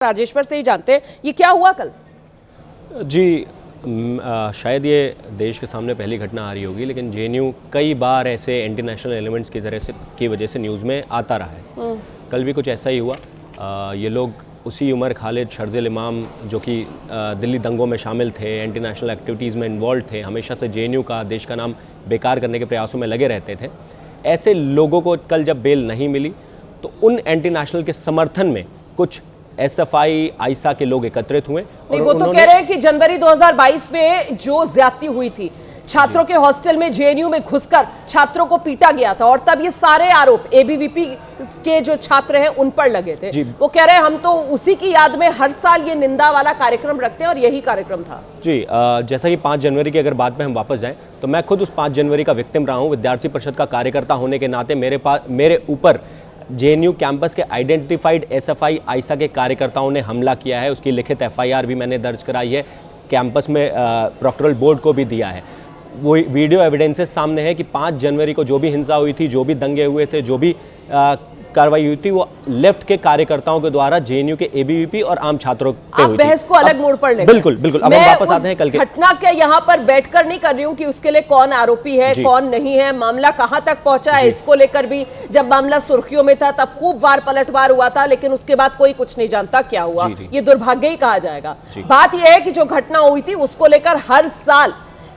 राजेश्वर से ही जानते हैं, ये क्या हुआ कल? जी, शायद ये देश के सामने पहली घटना आ रही होगी, लेकिन जेएनयू कई बार ऐसे एंटी नेशनल एलिमेंट्स की तरह से की वजह से न्यूज़ में आता रहा है। कल भी कुछ ऐसा ही हुआ। ये लोग उसी उमर खालिद, शर्जिल इमाम, जो कि दिल्ली दंगों में शामिल थे, एंटी नेशनल एक्टिविटीज़ में इन्वॉल्व थे, हमेशा से जेएनयू का, देश का नाम बेकार करने के प्रयासों में लगे रहते थे। ऐसे लोगों को कल जब बेल नहीं मिली तो उन एंटी नेशनल के समर्थन में कुछ एसएफआई, आईसा के लोग एकत्रित हुए। और वो तो कह रहे हैं कि जनवरी 2022 में जो ज्यादती हुई थी, छात्रों के हॉस्टल में जेएनयू में घुसकर छात्रों को पीटा गया था, और तब ये सारे आरोप एबीवीपी के जो छात्र हैं उन पर लगे थे। वो कह रहे हैं हम तो उसी की याद में हर साल ये निंदा वाला कार्यक्रम रखते हैं, और यही कार्यक्रम था। जी, जैसा कि 5 जनवरी की अगर बात में हम वापस जाएं तो मैं खुद उस 5 जनवरी का विक्टिम रहा हूं। विद्यार्थी परिषद का कार्यकर्ता होने के नाते मेरे ऊपर जेएनयू कैंपस के आइडेंटिफाइड एसएफआई, आईसा के कार्यकर्ताओं ने हमला किया है। उसकी लिखित एफआईआर भी मैंने दर्ज कराई है, कैंपस में प्रोक्टोरल बोर्ड को भी दिया है। वो वीडियो एविडेंसेस सामने है कि 5 जनवरी को जो भी हिंसा हुई थी, जो भी दंगे हुए थे, जो भी कार्रवाई हुई थी, वो लेफ्ट के कार्यकर्ताओं के द्वारा जेएनयू के एबीवीपी और आम छात्रों पे हुई थी। बहस को अलग मोड़ पर ले बिल्कुल बिल्कुल। अब हम वापस आते हैं कल के घटना के यहाँ पर बैठकर नहीं कर रही हूँ कि उसके लिए कौन आरोपी है, कौन नहीं है, मामला कहां तक पहुंचा है, इसको लेकर भी जब मामला सुर्खियों में था तब खूब वार पलटवार हुआ था, लेकिन उसके बाद कोई कुछ नहीं जानता क्या हुआ। ये दुर्भाग्य ही कहा जाएगा। बात यह है कि जो घटना हुई थी उसको लेकर हर साल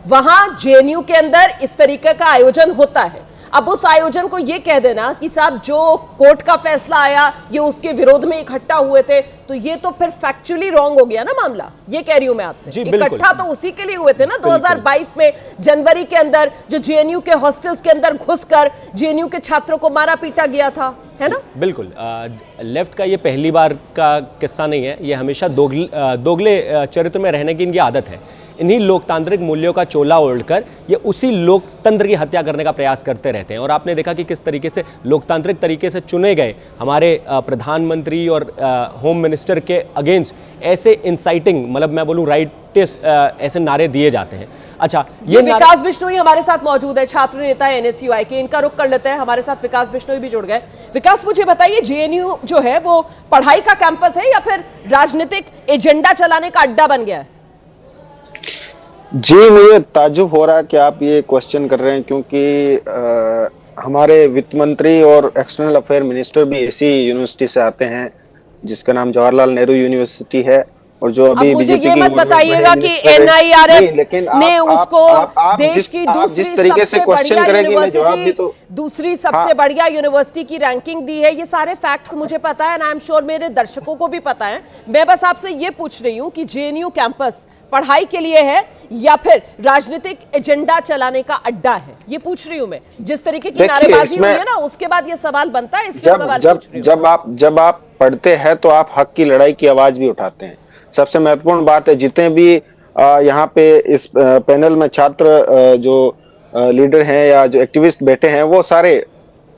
वहां जेएनयू के अंदर इस तरीके का आयोजन होता है। अब उस आयोजन को ये कह देना कि साहब जो कोर्ट का फैसला आया ये उसके विरोध में इकट्ठा हुए थे, तो ये तो फिर फैक्चुअली रॉन्ग हो गया ना मामला। ये कह रही हूं मैं आपसे, इकट्ठा तो उसी के लिए हुए थे ना 2022 में जनवरी के अंदर, जो जेएनयू के हॉस्टल्स के अंदर घुसकर जेएनयू के छात्रों को मारा पीटा गया था, है ना? बिल्कुल। लेफ्ट का ये पहली बार का किस्सा नहीं है, ये हमेशा दोगले चरित्र में रहने की इनकी आदत है। इन्हीं लोकतांत्रिक मूल्यों का चोला ओढ़कर ये उसी लोकतंत्र की हत्या करने का प्रयास करते रहते हैं। और आपने देखा कि किस तरीके से लोकतांत्रिक तरीके से चुने गए हमारे प्रधानमंत्री और होम मिनिस्टर के अगेंस्ट ऐसे इंसाइटिंग, मतलब मैं बोलूं राइटिस्ट ऐसे नारे दिए जाते हैं। अच्छा, ये विकास बिश्नोई हमारे साथ मौजूद है, छात्र नेता एनएसयूआई के। इनका रुख कर लेते हैं, हमारे साथ विकास बिश्नोई भी जुड़ गए। विकास, मुझे बताइए, जेएनयू जो है वो पढ़ाई का कैंपस है या फिर राजनीतिक एजेंडा चलाने का अड्डा बन गया है? जी, मुझे ताज्जुब हो रहा है कि आप ये क्वेश्चन कर रहे हैं, क्योंकि हमारे वित्त मंत्री और एक्सटर्नल अफेयर मिनिस्टर भी इसी यूनिवर्सिटी से आते हैं जिसका नाम जवाहरलाल नेहरू यूनिवर्सिटी है। और जो अभी बीजेपी की, मुझे ये मत बताइएगा कि एनआईआरएफ ने उसको देश की दूसरी सबसे बढ़िया यूनिवर्सिटी की रैंकिंग दी है। ये सारे फैक्ट्स मुझे पता है, एंड आई एम श्योर मेरे दर्शकों को भी पता है। मैं बस आपसे ये पूछ रही हूँ कि जेएनयू कैंपस पढ़ाई के लिए है या फिर राजनीतिक एजेंडा चलाने का अड्डा है, ये पूछ रही हूं मैं। जिस तरीके की नारेबाजी हुई है ना, उसके बाद ये सवाल बनता है, इसलिए सवाल पूछ रही हूं। जब आप पढ़ते हैं तो आप हक की लड़ाई की आवाज भी उठाते हैं। सबसे महत्वपूर्ण बात है, जितने भी यहाँ पे इस पैनल में छात्र जो लीडर हैं या जो एक्टिविस्ट बैठे हैं, वो सारे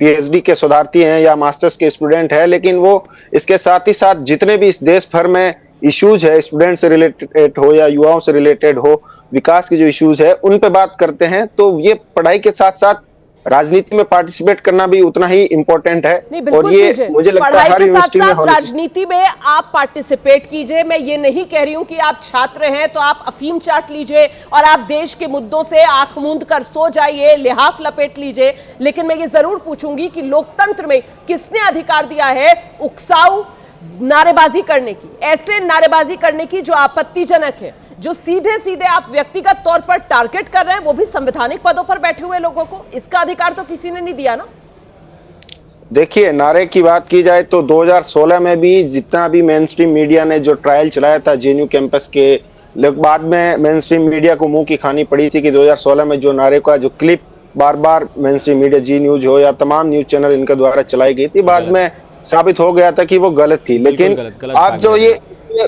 पीएचडी के शोधार्थी हैं या मास्टर्स के स्टूडेंट हैं, लेकिन वो इसके साथ ही साथ जितने भी इस देश भर में इश्यूज है, स्टूडेंट से रिलेटेड हो या युवाओं से रिलेटेड हो, विकास के जो इश्यूज है उन पे बात करते हैं। तो ये पढ़ाई के साथ साथ राजनीति में पार्टिसिपेट करना भी उतना ही इम्पोर्टेंट है। और ये मुझे लगता है हर यूनिवर्सिटी में होना चाहिए। राजनीति में आप पार्टिसिपेट कीजिए, मैं ये नहीं कह रही हूं कि आप छात्र हैं तो आप अफीम चाट लीजिए और आप देश के मुद्दों से आंख मूंद कर सो जाइए, लिहाफ लपेट लीजिए, लेकिन मैं ये जरूर पूछूंगी कि लोकतंत्र में किसने अधिकार दिया है उकसाऊ नारेबाजी करने की, ऐसे नारेबाजी करने की जो आपत्तिजनक है, जो सीधे सीधे आप व्यक्तिगत तौर पर टारगेट कर रहे हैं, वो भी संवैधानिक पदों पर बैठे हुए लोगों को? इसका अधिकार तो किसी ने नहीं दिया ना। देखिए, नारे की बात की जाए तो 2016 में भी जितना भी मेन स्ट्रीम मीडिया ने जो ट्रायल चलाया था जेएनयू कैंपस के, बाद में मेन स्ट्रीम मीडिया को मुंह की खानी पड़ी थी कि 2016 में जो नारे का जो क्लिप बार बार मेन स्ट्रीम मीडिया, जी न्यूज हो या तमाम न्यूज चैनल इनके द्वारा चलाई गई थी, बाद में साबित हो गया था कि वो गलत थी। लेकिन आप जो ये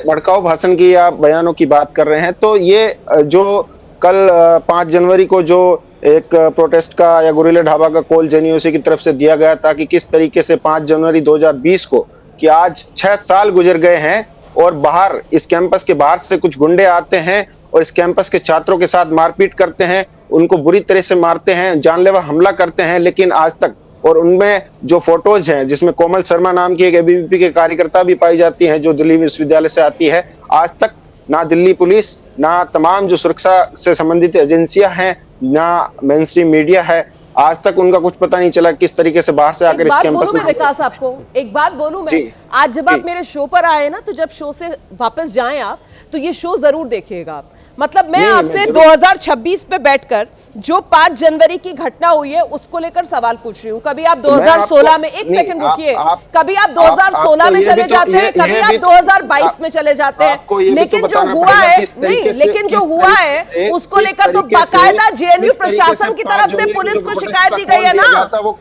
भड़काऊ भाषण की या बयानों की बात कर रहे हैं, तो ये जो कल 5 जनवरी को जो एक प्रोटेस्ट का या गुरिल्ला ढाबा का कॉल जेएनयू की तरफ से दिया गया था कि किस तरीके से 5 जनवरी 2020 को, कि आज 6 साल गुजर गए हैं और बाहर इस कैंपस के बाहर से कुछ गुंडे आते हैं और इस कैंपस के छात्रों के साथ मारपीट करते हैं, उनको बुरी तरह से मारते हैं, जानलेवा हमला करते हैं, लेकिन आज तक और उनमें जो फोटोज हैं जिसमें कोमल शर्मा नाम की एक एबीवीपी के कार्यकर्ता भी पाई जाती हैं जो दिल्ली विश्वविद्यालय से आती है, आज तक ना दिल्ली पुलिस, ना तमाम जो सुरक्षा से संबंधित एजेंसियां हैं, ना मेन स्ट्रीम मीडिया है, आज तक उनका कुछ पता नहीं चला किस तरीके से बाहर से आकर इस कैंपस में। विकास आपको एक बात बोलूं मैं, आज जब आप मेरे शो पर आए ना, तो जब शो से वापस जाएं आप, तो ये शो जरूर देखिएगा आप। मतलब मैं आपसे 2026 पे बैठकर जो 5 जनवरी की घटना हुई है उसको लेकर सवाल पूछ रही हूँ। कभी आप 2016 में, एक सेकंड रुकिए, कभी आप 2016 में चले जाते हैं, कभी आप 2022 में चले जाते हैं, लेकिन जो हुआ है नहीं, लेकिन जो हुआ है उसको लेकर तो बाकायदा जेएनयू प्रशासन की तरफ से पुलिस को शिकायत दी गई है ना।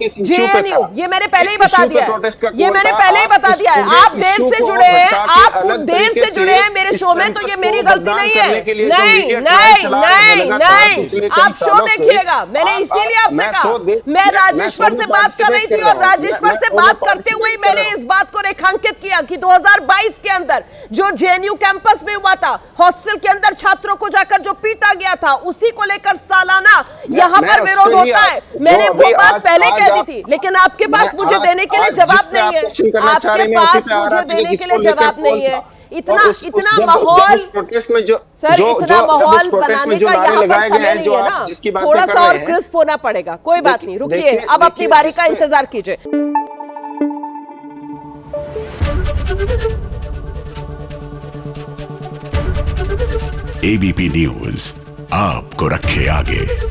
जेएनयू, ये मैंने पहले ही बता दिया है, ये मैंने पहले ही बता दिया है। आप देर से जुड़े हैं, आप खुद देर से जुड़े हैं मेरे शो में, तो ये मेरी गलती नहीं है। नहीं नहीं नहीं नहीं, आप शो देखिएगा, मैंने इसीलिए आपसे कहा। मैं राजेश्वर से बात कर रही थी और राजेश्वर से बात करते हुए ही मैंने इस बात को रेखांकित किया कि 2022 के अंदर जो जेएनयू कैंपस में हुआ था, हॉस्टल के अंदर छात्रों को जाकर जो पीटा गया था, उसी को लेकर सालाना यहाँ पर विरोध होता है। मैंने वो बात पहले कह दी थी, लेकिन आपके पास मुझे देने के लिए जवाब नहीं है, आपके पास मुझे देने के लिए जवाब नहीं है। इतना माहौल सर, इतना माहौल बनाने का यहाँ पर समय नहीं है ना, थोड़ा सा और क्रिस्प होना पड़ेगा। कोई बात नहीं, रुकिए, अब अपनी बारी का इंतजार कीजिए। एबीपी न्यूज आपको रखे आगे।